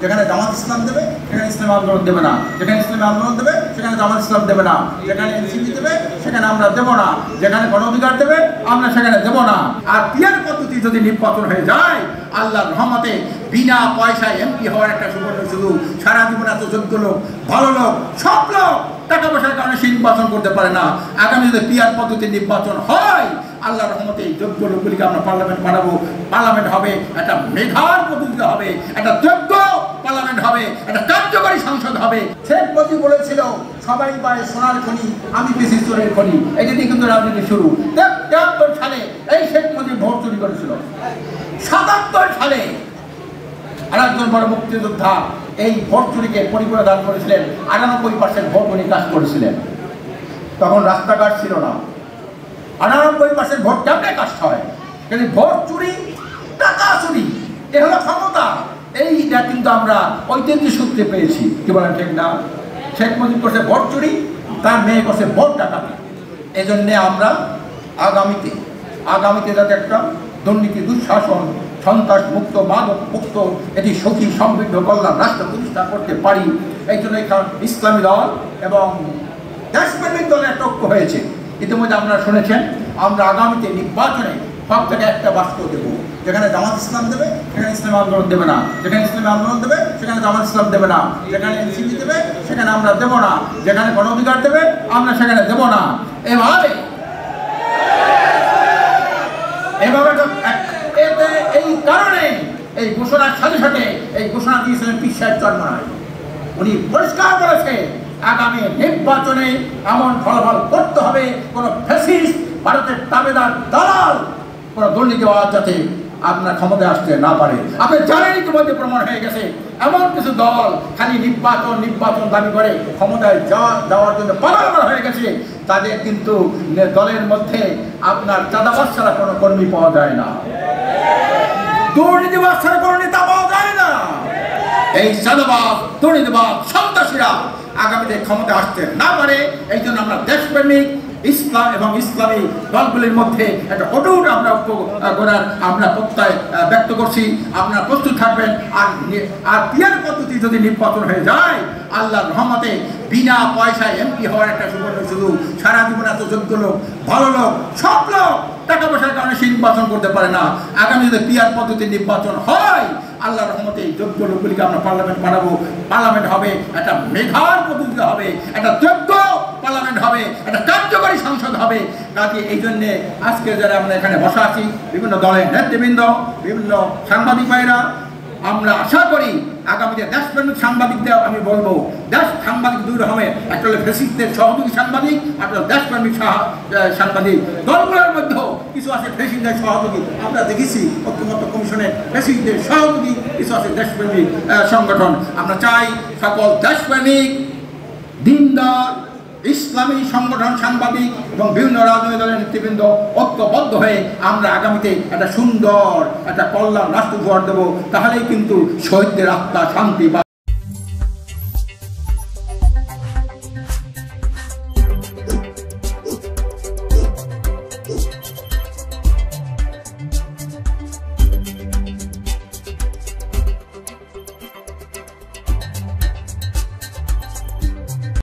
যেখানে জামাত ইসলাম দেবে সেখানে ইসলামী আন্দোলন দেবে না, যেখানে ইসলামী আন্দোলন দেবে সেখানে জামাত ইসলাম দেবে না, যেখানে এনসিপি দেবে সেখানে আমরা দেব না, যেখানে গণ অধিকার দেবে আমরা সেখানে দেব না। আর পিয়ার পদ্ধতি যদি নির্বাচন হয়ে যায়, আল্লাহর রহমতে বিনা পয়সায় এমপি হওয়ার একটা সুবর্ণ সুযোগ। সারা জীবন এত যোগ্য লোক, ভালো লোক, সব লোক টাকা পয়সার কারণে সে নির্বাচন করতে পারে না। আগামী যদি পিয়ার পদ্ধতির নির্বাচন হয়, আল্লাহর রহমতে এই যোগ্য লোকগুলিকে আমরা পার্লামেন্ট বানাবো। পার্লামেন্ট হবে একটা মেধার পদ্ধতিতে হবে, একটা যোগ্য পার্লামেন্ট হবে, একটা কার্যকরী সংসদ হবে। শেখ মুজিব বলেছিল সবাই পায় সোনার খনি, আমি বেশি চোরের খনি। এটা দিয়ে কিন্তু রাজনীতি শুরু। 73 সালে এই শেখ মুজিব ভোট চুরি করেছিল। 77 সালে আরেকজন বড় মুক্তিযোদ্ধা এই ভোট চুরিকে পরিপূর্ণ করেছিলেন। 98% ভোট উনি কাজ করেছিলেন। তখন রাস্তাঘাট ছিল না। 98% ভোট কেমনে কাজ হয়? কিন্তু ভোট চুরি, টাকা চুরি, এ হলো ক্ষমতা। এইটা কিন্তু আমরা ঐতিহ্য সূত্রে পেয়েছি। কি বলেন, ঠিক না? শেখ মুজিব করছে ভোট চুরি, তার মেয়ে করছে ভোট ডাকাতি। এই জন্যে আমরা আগামীতে যাতে একটা দুর্নীতি, দুঃশাসন, সন্ত্রাস মুক্ত, মাদক মুক্ত, এটি সুখী সমৃদ্ধ কল্যাণ রাষ্ট্র প্রতিষ্ঠা করতে পারি। এই জন্য ইসলামী দল এবং দেশপ্রেমিক দলের একটা ঐক্য হয়েছে। ইতিমধ্যে আপনারা শুনেছেন, আমরা আগামীতে নির্বাচনে সব থেকে একটা বাক্য দেব। যেখানে জামাত ইসলাম দেবে সেখানে ইসলামী আন্দোলন দেবে না, যেখানে ইসলামী আন্দোলন দেবে সেখানে জামাত ইসলাম দেবে না, যেখানে এনসিপি দেবে সেখানে আমরা দেব না, যেখানে গণ অধিকার দেবে আমরা সেখানে দেব না। এভাবে এই কারণে এই ঘোষণার সাথে সাথে এই ঘোষণা দিয়েছিলেন পীর সাহেব চরমনাই। উনি পরিষ্কার করেছে আগামী নির্বাচনে এমন ফলাফল করতে হবে কোন ফ্যাসিস্ট, ভারতের তাবেদার, দালাল, কোন দুর্নীতিবাজ যাতে আপনার ক্ষমতায় আসতে না পারে। আপনি জানেন ইতিমধ্যে প্রমাণ হয়ে গেছে, এমন কিছু দল খালি নির্বাচন দাবি করে ক্ষমতায় যাওয়ার জন্য পাগল হয়ে গেছে। তাদের কিন্তু দলের মধ্যে আপনার চাঁদাবাজ ছাড়া কোনো কর্মী পাওয়া যায় না, দুর্নীতিবাজ ছাড়া কোনো নেতা পাওয়া যায় না। এই চাঁদাবাজ, দুর্নীতিবাজ, সন্ত্রাসীরা আগামীতে ক্ষমতা আসতে না পারে। এই জন্য আমরা দেশপ্রেমিক ইসলাম এবং ইসলামী দলগুলির মধ্যে একটা অটুট আমরা করার আমরা প্রত্যয় ব্যক্ত করছি। আপনারা প্রস্তুত থাকবেন। আর পিয়ার পদ্ধতি যদি নির্বাচন হয়ে যায়, আল্লাহর রহমতে বিনা পয়সায় এমপি হওয়ার একটা সুবর্ণ সুযোগ। সারা জীবন এত যোগ্য লোক, ভালো লোক, সব লোক টাকা পয়সার কারণে সে নির্বাচন করতে পারে না। আগামী যদি পিয়ার পদ্ধতির নির্বাচন হয়, আল্লাহর রহমতে এই যোগ্য লোকগুলিকে আমরা পার্লামেন্ট বানাবো। পার্লামেন্ট হবে একটা মেধার পদ্ধতিতে হবে, একটা যোগ্য পার্লামেন্ট হবে, একটা কার্যকরী সংসদ হবে। কাজে এই জন্যে আজকে যারা আমরা এখানে বসা আছি, বিভিন্ন দলের নেতৃবৃন্দ, বিভিন্ন সাংবাদিক ভাইরা, আমরা আশা করি আগামীতে দেশপ্রেমিক সাংবাদিকদের আমি বলবো, দেশ সাংবাদিক দুই রকমের, একটা হলো ফ্যাসিস্টদের সহযোগী সাংবাদিক, একটা হলো দেশপ্রেমিক সাংবাদিক। দলগুলোর মধ্যেও কিছু আছে ফ্যাসিস্টদের সহযোগী, আমরা দেখেছি ঐক্যমত্য কমিশনের ফ্যাসিস্টদের সহযোগী, কিছু আছে দেশপ্রেমিক সংগঠন। আমরা চাই সকল দেশপ্রেমিক, দিনদার, ইসলামী সংগঠন, সাংবাদিক এবং বিভিন্ন রাজনৈতিক দলের নেতৃবৃন্দ ঐক্যবদ্ধ হয়ে আমরা আগামীতে একটা সুন্দর একটা কল্যাণ রাষ্ট্র উপহার দেবো। তাহলেই কিন্তু শহীদদের আত্মা শান্তি